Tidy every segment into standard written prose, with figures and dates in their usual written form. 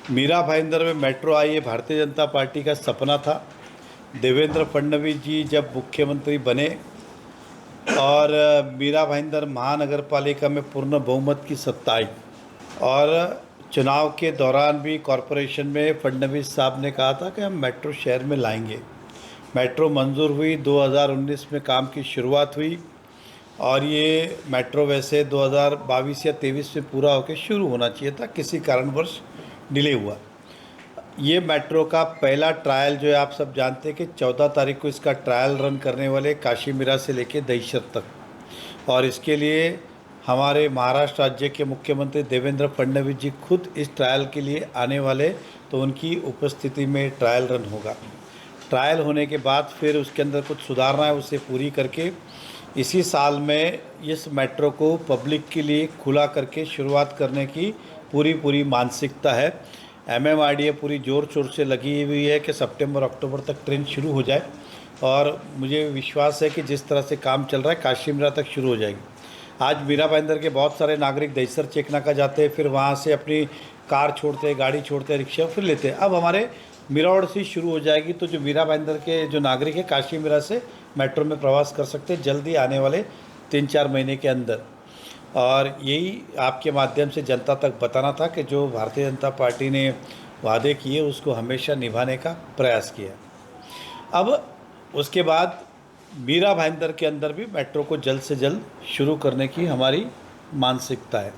मीरा भाईंदर में मेट्रो आई, ये भारतीय जनता पार्टी का सपना था। देवेंद्र फडणवीस जी जब मुख्यमंत्री बने और मीरा भाईंदर महानगर पालिका में पूर्ण बहुमत की सत्ता आई और चुनाव के दौरान भी कॉरपोरेशन में फडणवीस साहब ने कहा था कि हम मेट्रो शहर में लाएंगे। मेट्रो मंजूर हुई, 2019 में काम की शुरुआत हुई और ये मेट्रो वैसे 2022 या 23 में पूरा होकर शुरू होना चाहिए था, किसी कारणवश डिले हुआ। ये मेट्रो का पहला ट्रायल जो है, आप सब जानते हैं कि 14 तारीख को इसका ट्रायल रन करने वाले काशी मीरा से लेके दहिसर तक, और इसके लिए हमारे महाराष्ट्र राज्य के मुख्यमंत्री देवेंद्र फडणवीस जी खुद इस ट्रायल के लिए आने वाले, तो उनकी उपस्थिति में ट्रायल रन होगा। ट्रायल होने के बाद फिर उसके अंदर कुछ सुधारना है, उसे पूरी करके इसी साल में इस मेट्रो को पब्लिक के लिए खुला करके शुरुआत करने की पूरी मानसिकता है। एमएमआरडीए पूरी ज़ोर शोर से लगी हुई है कि सितंबर अक्टूबर तक ट्रेन शुरू हो जाए, और मुझे विश्वास है कि जिस तरह से काम चल रहा है काशी मीरा तक शुरू हो जाएगी। आज मीरा भाईंदर के बहुत सारे नागरिक दहिसर चेकनाका जाते हैं, फिर वहाँ से अपनी कार छोड़ते हैं, गाड़ी छोड़ते हैं, रिक्शा फिर लेते हैं। अब हमारे मीरा रोड से शुरू हो जाएगी, तो जो मीरा भाईंदर के जो नागरिक हैं काशी मीरा से मेट्रो में प्रवास कर सकते हैं जल्दी आने वाले 3-4 महीने के अंदर। और यही आपके माध्यम से जनता तक बताना था कि जो भारतीय जनता पार्टी ने वादे किए उसको हमेशा निभाने का प्रयास किया। अब उसके बाद मीरा भाईंदर के अंदर भी मेट्रो को जल्द से जल्द शुरू करने की हमारी मानसिकता है,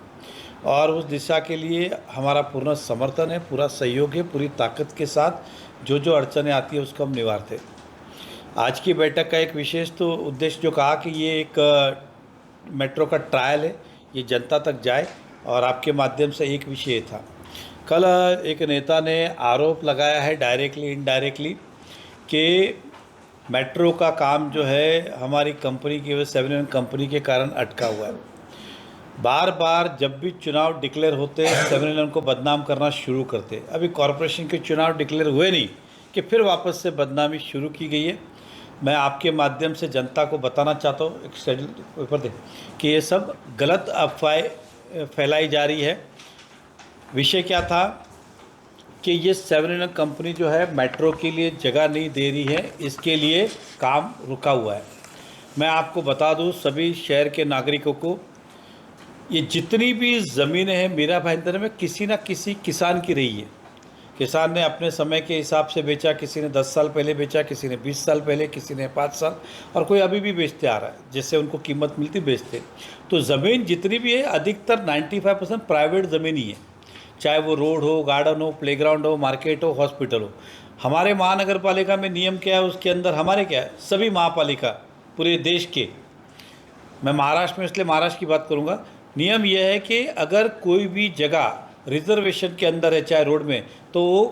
और उस दिशा के लिए हमारा पूर्ण समर्थन है, पूरा सहयोग है, पूरी ताकत के साथ जो जो अड़चनें आती है उसको हम निवारते हैं। आज की बैठक का एक विशेष तो उद्देश्य जो कहा कि ये एक मेट्रो का ट्रायल है, ये जनता तक जाए, और आपके माध्यम से एक विषय था। कल एक नेता ने आरोप लगाया है डायरेक्टली इनडायरेक्टली कि मेट्रो का काम जो है हमारी कंपनी की वजह 7 कंपनी के कारण अटका हुआ है। बार बार जब भी चुनाव डिक्लेयर होते 7 को बदनाम करना शुरू करते। अभी कॉरपोरेशन के चुनाव डिक्लेयर हुए नहीं कि फिर वापस से बदनामी शुरू की गई है। मैं आपके माध्यम से जनता को बताना चाहता हूँ, एक शेड्यूल पेपर दे, कि ये सब गलत अफवाहें फैलाई जा रही है। विषय क्या था कि ये 7 कंपनी जो है मेट्रो के लिए जगह नहीं दे रही है, इसके लिए काम रुका हुआ है। मैं आपको बता दूं सभी शहर के नागरिकों को, ये जितनी भी ज़मीनें हैं मीरा भाईंदर में किसी न किसी किसान की रही है। किसान ने अपने समय के हिसाब से बेचा, किसी ने 10 साल पहले बेचा, किसी ने 20 साल पहले, किसी ने 5 साल, और कोई अभी भी बेचते आ रहा है, जिससे उनको कीमत मिलती बेचते। तो ज़मीन जितनी भी है अधिकतर 95% प्राइवेट ज़मीन ही है, चाहे वो रोड हो, गार्डन हो, प्लेग्राउंड हो, मार्केट हो, हॉस्पिटल हो। हमारे महानगर पालिका में नियम क्या है, उसके अंदर हमारे क्या है, सभी महापालिका पूरे देश के, मैं महाराष्ट्र में इसलिए महाराष्ट्र की बात करूँगा, नियम यह है कि अगर कोई भी जगह रिजर्वेशन के अंदर है चाहे रोड में, तो वो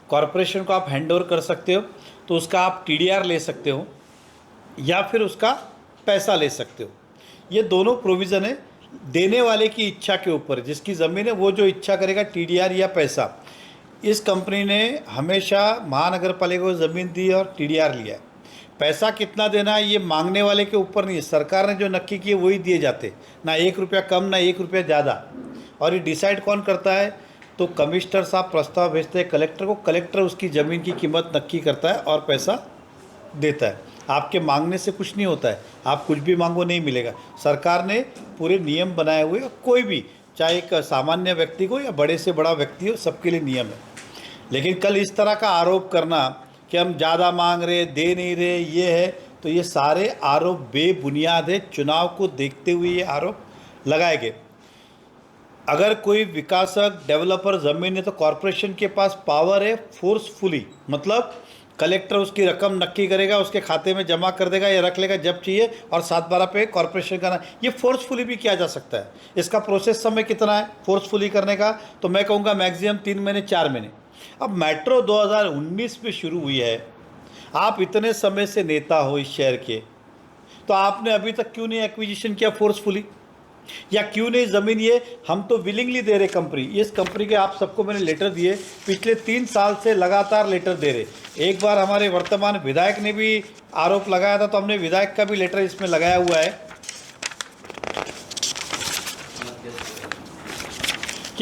कॉरपोरेशन को आप हैंड ओवर कर सकते हो, तो उसका आप टीडीआर ले सकते हो या फिर उसका पैसा ले सकते हो। ये दोनों प्रोविज़न है, देने वाले की इच्छा के ऊपर, जिसकी ज़मीन है वो जो इच्छा करेगा टीडीआर या पैसा। इस कंपनी ने हमेशा महानगर पालिका को ज़मीन दी और टीडीआर लिया है। पैसा कितना देना है ये मांगने वाले के ऊपर नहीं है, सरकार ने जो नक्की किए वही दिए जाते, ना 1 रुपया कम ना 1 रुपया ज़्यादा। और ये डिसाइड कौन करता है, तो कमिश्नर साहब प्रस्ताव भेजते हैं कलेक्टर को, कलेक्टर उसकी ज़मीन की कीमत नक्की करता है और पैसा देता है। आपके मांगने से कुछ नहीं होता है, आप कुछ भी मांगो नहीं मिलेगा। सरकार ने पूरे नियम बनाए हुए, कोई भी चाहे एक सामान्य व्यक्ति को या बड़े से बड़ा व्यक्ति हो, सबके लिए नियम है। लेकिन कल इस तरह का आरोप करना कि हम ज़्यादा मांग रहे, दे नहीं रहे, ये है, तो ये सारे आरोप बेबुनियाद है। चुनाव को देखते हुए ये आरोप लगाए गए। अगर कोई विकासक डेवलपर ज़मीन है तो कॉरपोरेशन के पास पावर है फोर्सफुली, मतलब कलेक्टर उसकी रकम नक्की करेगा, उसके खाते में जमा कर देगा या रख लेगा जब चाहिए, और 7/12 पे कॉरपोरेशन का ना, ये फोर्सफुली भी किया जा सकता है। इसका प्रोसेस समय कितना है फोर्सफुली करने का, तो मैं कहूँगा मैक्सिमम 3 महीने 4 महीने। अब मेट्रो 2019 में शुरू हुई है, आप इतने समय से नेता हो इस शहर के, तो आपने अभी तक क्यों नहीं एक्विजिशन किया फोर्सफुली, या क्यों नहीं ज़मीन? ये हम तो विलिंगली दे रहे कंपनी, इस कंपनी के आप सबको मैंने लेटर दिए, पिछले 3 साल से लगातार लेटर दे रहे। एक बार हमारे वर्तमान विधायक ने भी आरोप लगाया था, तो हमने विधायक का भी लेटर इसमें लगाया हुआ है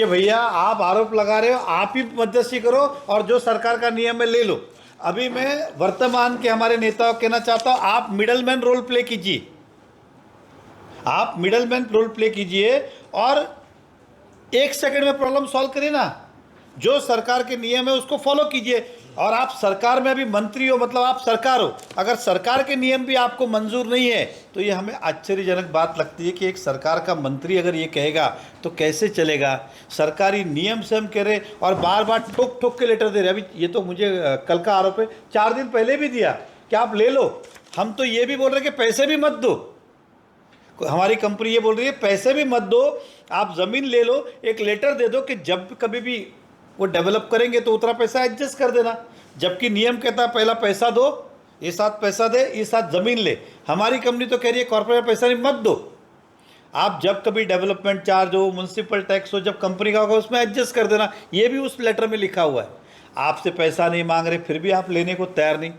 कि भैया आप आरोप लगा रहे हो, आप ही मध्यस्थी करो और जो सरकार का नियम है ले लो। अभी मैं वर्तमान के हमारे नेताओं को कहना चाहता हूँ, आप मिडलमैन रोल प्ले कीजिए, आप मिडलमैन रोल प्ले कीजिए और 1 सेकंड में प्रॉब्लम सॉल्व करिए ना। जो सरकार के नियम है उसको फॉलो कीजिए। और आप सरकार में अभी मंत्री हो, मतलब आप सरकार हो, अगर सरकार के नियम भी आपको मंजूर नहीं है तो ये हमें आश्चर्यजनक बात लगती है कि एक सरकार का मंत्री अगर ये कहेगा तो कैसे चलेगा। सरकारी नियम से हम कह रहे और बार बार ठोक ठोक के लेटर दे रहे। अभी ये तो मुझे कल का आरोप है, 4 दिन पहले भी दिया कि आप ले लो। हम तो ये भी बोल रहे कि पैसे भी मत दो, हमारी कंपनी ये बोल रही है पैसे भी मत दो, आप ज़मीन ले लो, एक लेटर दे दो कि जब कभी भी वो डेवलप करेंगे तो उतना पैसा एडजस्ट कर देना। जबकि नियम कहता है पहला पैसा दो, ये साथ पैसा दे, ये साथ ज़मीन ले। हमारी कंपनी तो कह रही है कॉर्पोरेट पैसा नहीं मत दो, आप जब कभी डेवलपमेंट चार्ज हो, म्यूनसिपल टैक्स हो, जब कंपनी का होगा उसमें एडजस्ट कर देना। ये भी उस लेटर में लिखा हुआ है। आपसे पैसा नहीं मांग रहे फिर भी आप लेने को तैयार नहीं।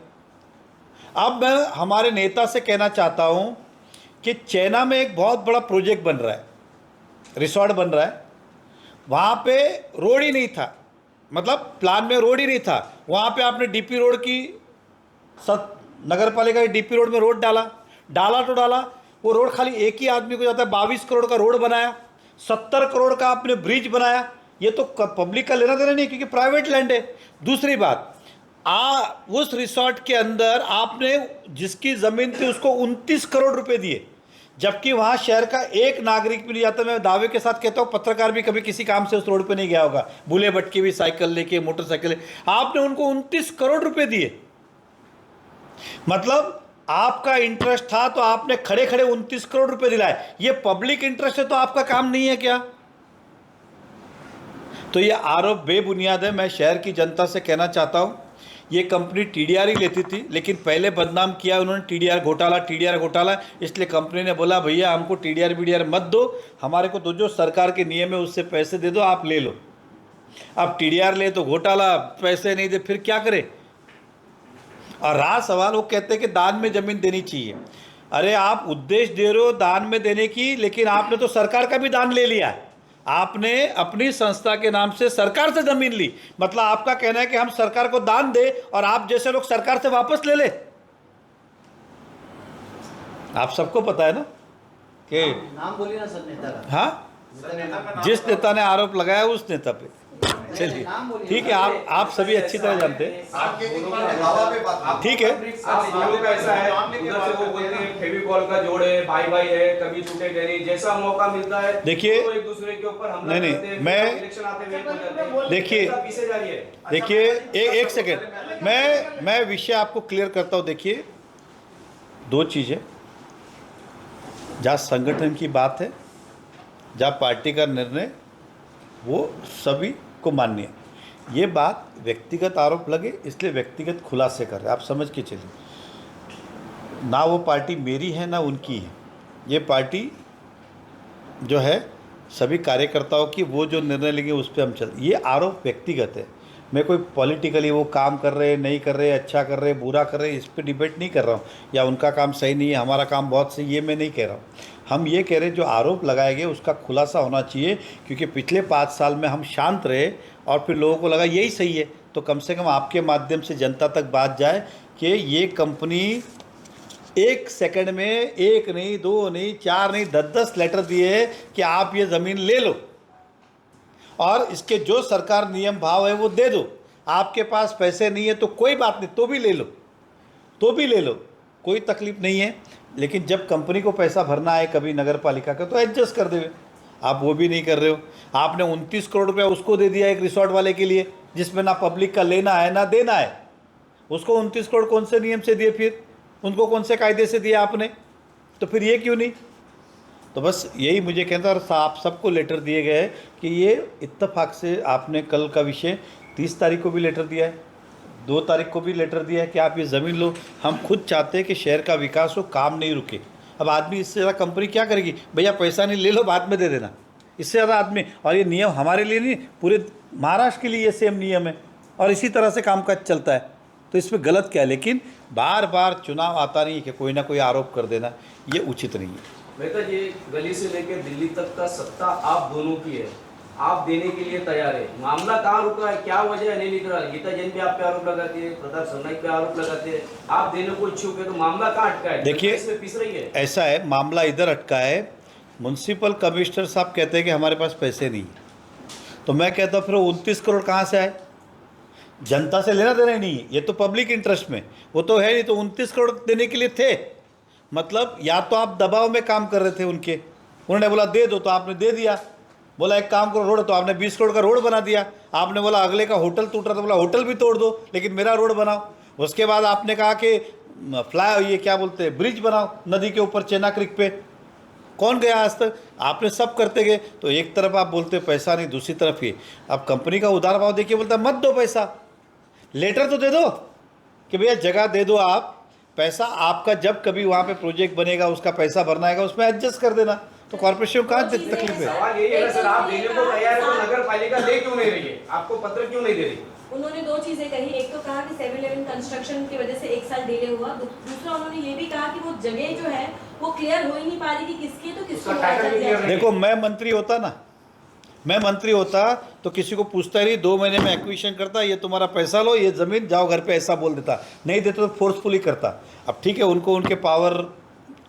अब मैं हमारे नेता से कहना चाहता हूँ कि चाइना में एक बहुत बड़ा प्रोजेक्ट बन रहा है, रिसोर्ट बन रहा है, वहाँ पे रोड ही नहीं था, मतलब प्लान में रोड ही नहीं था। वहाँ पे आपने डीपी रोड की नगर पालिका की डीपी रोड में रोड डाला, वो रोड खाली एक ही आदमी को जाता है। 22 करोड़ का रोड बनाया, 70 करोड़ का आपने ब्रिज बनाया। ये तो पब्लिक का लेना देना नहीं क्योंकि प्राइवेट लैंड है। दूसरी बात, उस रिसोर्ट के अंदर आपने जिसकी ज़मीन थी उसको 29 करोड़ रुपए दिए, जबकि वहाँ शहर का एक नागरिक भी नहीं जाता। मैं दावे के साथ कहता हूँ पत्रकार भी कभी किसी काम से उस रोड पे नहीं गया होगा, भूले भटके भी साइकिल लेके, मोटरसाइकिल। आपने उनको 29 करोड़ रुपए दिए, मतलब आपका इंटरेस्ट था तो आपने खड़े खड़े 29 करोड़ रुपए दिलाए। ये पब्लिक इंटरेस्ट है तो आपका काम नहीं है क्या? तो ये आरोप बेबुनियाद है। मैं शहर की जनता से कहना चाहता हूँ, ये कंपनी टीडीआर ही लेती थी, लेकिन पहले बदनाम किया उन्होंने टीडीआर घोटाला। इसलिए कंपनी ने बोला भैया हमको टीडीआर बीडीआर मत दो, हमारे को तो जो सरकार के नियम है उससे पैसे दे दो, आप ले लो। अब टीडीआर ले तो घोटाला, पैसे नहीं दे फिर क्या करे? और रहा सवाल, वो कहते हैं कि दान में ज़मीन देनी चाहिए। अरे आप उद्देश्य दे रहे हो दान में देने की, लेकिन आपने तो सरकार का भी दान ले लिया। आपने अपनी संस्था के नाम से सरकार से ज़मीन ली, मतलब आपका कहना है कि हम सरकार को दान दे और आप जैसे लोग सरकार से वापस ले ले। आप सबको पता है ना कि नाम बोलिए ना सर नेता का। हाँ, जिस नेता ने आरोप लगाया उस नेता पे। चलिए ठीक है, आप सभी अच्छी तरह जानते हैं। ठीक है, फेविकॉल का जोड़ है, भाई भाई है, कभी छूटेगा नहीं, जैसा मौका मिलता है देखिए तो एक दूसरे के ऊपर हमला करते हैं, मैं इलेक्शन आते हुए देखिए एक सेकेंड, मैं विषय आपको क्लियर करता हूँ। देखिए 2 चीज़ें, जहाँ संगठन की बात है, जहाँ पार्टी का निर्णय, वो सभी को मान्य है। ये बात व्यक्तिगत आरोप लगे इसलिए व्यक्तिगत खुलासे कर रहे, आप समझ के चलिए। ना वो पार्टी मेरी है ना उनकी है, ये पार्टी जो है सभी कार्यकर्ताओं की, वो जो निर्णय लेंगे उस पर हम चल। ये आरोप व्यक्तिगत है, मैं कोई पॉलिटिकली वो काम कर रहे नहीं कर रहे, अच्छा कर रहे बुरा कर रहे, इस पर डिबेट नहीं कर रहा हूँ, या उनका काम सही नहीं है हमारा काम बहुत सही, ये मैं नहीं कह रहा हूँ। हम ये कह रहे जो आरोप लगाए गए उसका खुलासा होना चाहिए, क्योंकि पिछले 5 साल में हम शांत रहे और फिर लोगों को लगा यही सही है, तो कम से कम आपके माध्यम से जनता तक बात जाए कि ये कंपनी 1 सेकंड में 1 नहीं 2 नहीं 4 नहीं 10-10 लेटर दिए कि आप ये ज़मीन ले लो और इसके जो सरकार नियम भाव है वो दे दो। आपके पास पैसे नहीं है तो कोई बात नहीं, तो भी ले लो, कोई तकलीफ नहीं है। लेकिन जब कंपनी को पैसा भरना है कभी नगर पालिका का तो एडजस्ट कर देवे, आप वो भी नहीं कर रहे हो। आपने 29 करोड़ रुपया उसको दे दिया एक रिसोर्ट वाले के लिए, जिसमें ना पब्लिक का लेना है ना देना है। उसको 29 करोड़ कौन से नियम से दिए, फिर उनको कौन से कायदे से दिया आपने? तो फिर ये क्यों नहीं? तो बस यही मुझे कहता है। और आप सबको लेटर दिए गए हैं कि ये इत्तेफाक से आपने कल का विषय 30 तारीख को भी लेटर दिया है, 2 तारीख को भी लेटर दिया है कि आप ये ज़मीन लो। हम खुद चाहते हैं कि शहर का विकास हो, काम नहीं रुके। अब आदमी इससे ज़्यादा कंपनी क्या करेगी? भैया पैसा नहीं, ले लो बाद में दे देना, इससे ज़्यादा आदमी। और ये नियम हमारे लिए नहीं, पूरे महाराष्ट्र के लिए ये सेम नियम है और इसी तरह से कामकाज चलता है, तो इसमें गलत क्या है? लेकिन बार बार चुनाव आता नहीं है कि कोई ना कोई आरोप कर देना, ये उचित नहीं है। बेटा ये गली से लेकर दिल्ली तक का सत्ता आप दोनों की है, आप देने के लिए तैयार है। मामला कहाँ रुका है, क्या वजह है नहीं निकल रहा? गीता जैन पे आप पे आरोप लगाते हैं, प्रताप सरनाईक पे आरोप लगाते हैं, आप देने को इच्छुक है, तो मामला कहाँ अटका है? देखिए, इसमें पिस रही है। ऐसा है, मामला इधर अटका है। म्युनिसिपल कमिश्नर साहब कहते हैं कि हमारे पास पैसे नहीं, तो मैं कहता हूँ फिर 29 करोड़ कहाँ से आए? जनता से लेना देना ही नहीं है, ये तो पब्लिक इंटरेस्ट में वो तो है नहीं, तो 29 करोड़ देने के लिए थे। मतलब या तो आप दबाव में काम कर रहे थे उनके, उन्होंने बोला दे दो तो आपने दे दिया, बोला एक काम करो रोड, तो आपने 20 करोड़ का रोड बना दिया। आपने बोला अगले का होटल टूट रहा था, बोला होटल भी तोड़ दो लेकिन मेरा रोड बनाओ। उसके बाद आपने कहा कि फ्लाई ये क्या बोलते हैं ब्रिज बनाओ नदी के ऊपर चेना क्रिक पे, कौन गया आज तक? आपने सब करते गए। तो एक तरफ आप बोलते पैसा नहीं, दूसरी तरफ ये अब कंपनी का उधार भाव देखिए, बोलता मत दो पैसा, लेटर तो दे दो कि भैया जगह दे दो, आप पैसा आपका जब कभी वहाँ पे प्रोजेक्ट बनेगा उसका पैसा भरना आएगा उसमें एडजस्ट कर देना। तो कॉर्पोरेशन को कहाँ तकलीफ है? सवाल यही है ना सर, आप देने को तैयार है तो नगर पालिका दे क्यों नहीं रही है? आपको पत्र क्यों नहीं दे रही? उन्होंने दो चीजें कही, एक तो कहा कि 7-11 कंस्ट्रक्शन की वजह से 1 साल डिले हुआ, दूसरा उन्होंने ये भी कहा कि वो जगह जो है वो क्लियर हो ही नहीं पा रही कि किसकी है तो किसको उसका title मुआवजा भी दिया clear जाए। देखो मैं मंत्री होता ना, मैं मंत्री होता तो किसी को पूछता ही नहीं, 2 महीने में एक्विजिशन करता, ये तुम्हारा पैसा लो, ये ज़मीन जाओ घर पे, ऐसा बोल देता। नहीं देता तो फोर्सफुली करता। अब ठीक है, उनको उनके पावर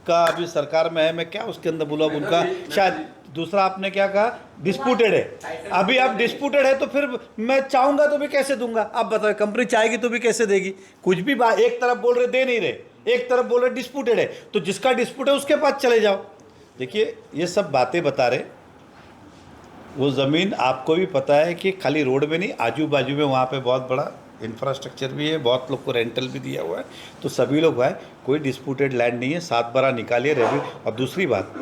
का अभी सरकार में है, मैं क्या उसके अंदर बोला, अब उनका शायद दूसरा आपने क्या कहा डिस्प्यूटेड है। अभी आप डिस्प्यूटेड है तो फिर मैं चाहूँगा तो भी कैसे दूंगा? आप बताओ, कंपनी चाहेगी तो भी कैसे देगी? कुछ भी बात, एक तरफ बोल रहे दे नहीं रहे, एक तरफ बोल रहे डिस्प्यूटेड है, तो जिसका डिस्प्यूट है उसके पास चले जाओ। देखिए ये सब बातें बता रहे, वो ज़मीन आपको भी पता है कि खाली रोड में नहीं, आजू बाजू में वहाँ पे बहुत बड़ा इंफ्रास्ट्रक्चर भी है, बहुत लोग को रेंटल भी दिया हुआ है, तो सभी लोग है, कोई डिस्प्यूटेड लैंड नहीं है। 7 बारह निकालिए रेवेन्यू। और दूसरी बात,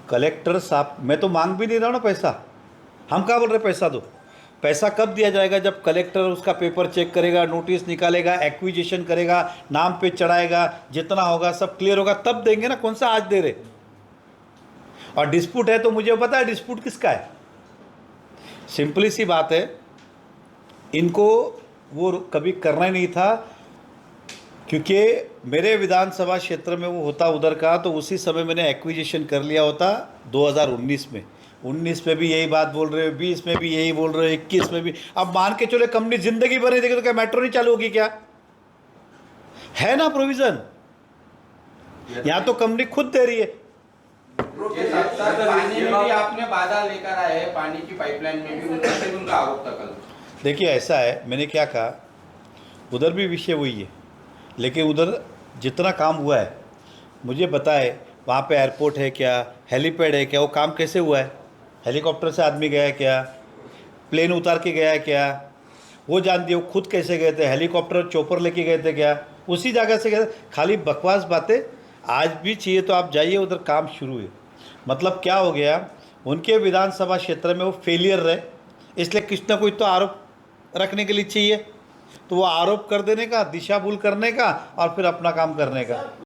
कलेक्टर साहब, मैं तो मांग भी नहीं रहा हूँ ना पैसा, हम क्या बोल रहे पैसा दो। पैसा कब दिया जाएगा? जब कलेक्टर उसका पेपर चेक करेगा, नोटिस निकालेगा, एक्विजिशन करेगा, नाम पे चढ़ाएगा, जितना होगा सब क्लियर होगा तब देंगे ना, कौन सा आज दे रहे। और डिस्प्यूट है तो मुझे पता है डिस्प्यूट किसका है। सिंपली सी बात है, इनको वो कभी करना ही नहीं था, क्योंकि मेरे विधानसभा क्षेत्र में वो होता उधर का, तो उसी समय मैंने एक्विजिशन कर लिया होता 2019 में। 19 में भी यही बात बोल रहे हो, 20 में भी यही बोल रहे हो, 21 में भी। अब मान के चले कंपनी जिंदगी भर नहीं देगी तो क्या मेट्रो नहीं चालू होगी? क्या है ना प्रोविजन? यहाँ तो कंपनी खुद दे रही है। पानी में भी आपने बाधा लेकर आए हैं, पानी की पाइपलाइन में भी उनका से उनका आरोप था कल। देखिए ऐसा है, मैंने क्या कहा, उधर भी विषय वही है, लेकिन उधर जितना काम हुआ है मुझे बताए, वहाँ पे एयरपोर्ट है क्या, हेलीपैड है क्या, वो काम कैसे हुआ है? हेलीकॉप्टर से आदमी गया है क्या, प्लेन उतार के गया है क्या, वो जान दिए, वो खुद कैसे गए थे, हेलीकॉप्टर चोपर लेके गए थे क्या, उसी जगह से गए? खाली बकवास बातें। आज भी चाहिए तो आप जाइए, उधर काम शुरू है। मतलब क्या हो गया, उनके विधानसभा क्षेत्र में वो फेलियर रहे, इसलिए कुछ ना कुछ तो आरोप रखने के लिए चाहिए, तो वो आरोप कर देने का, दिशा भूल करने का और फिर अपना काम करने का।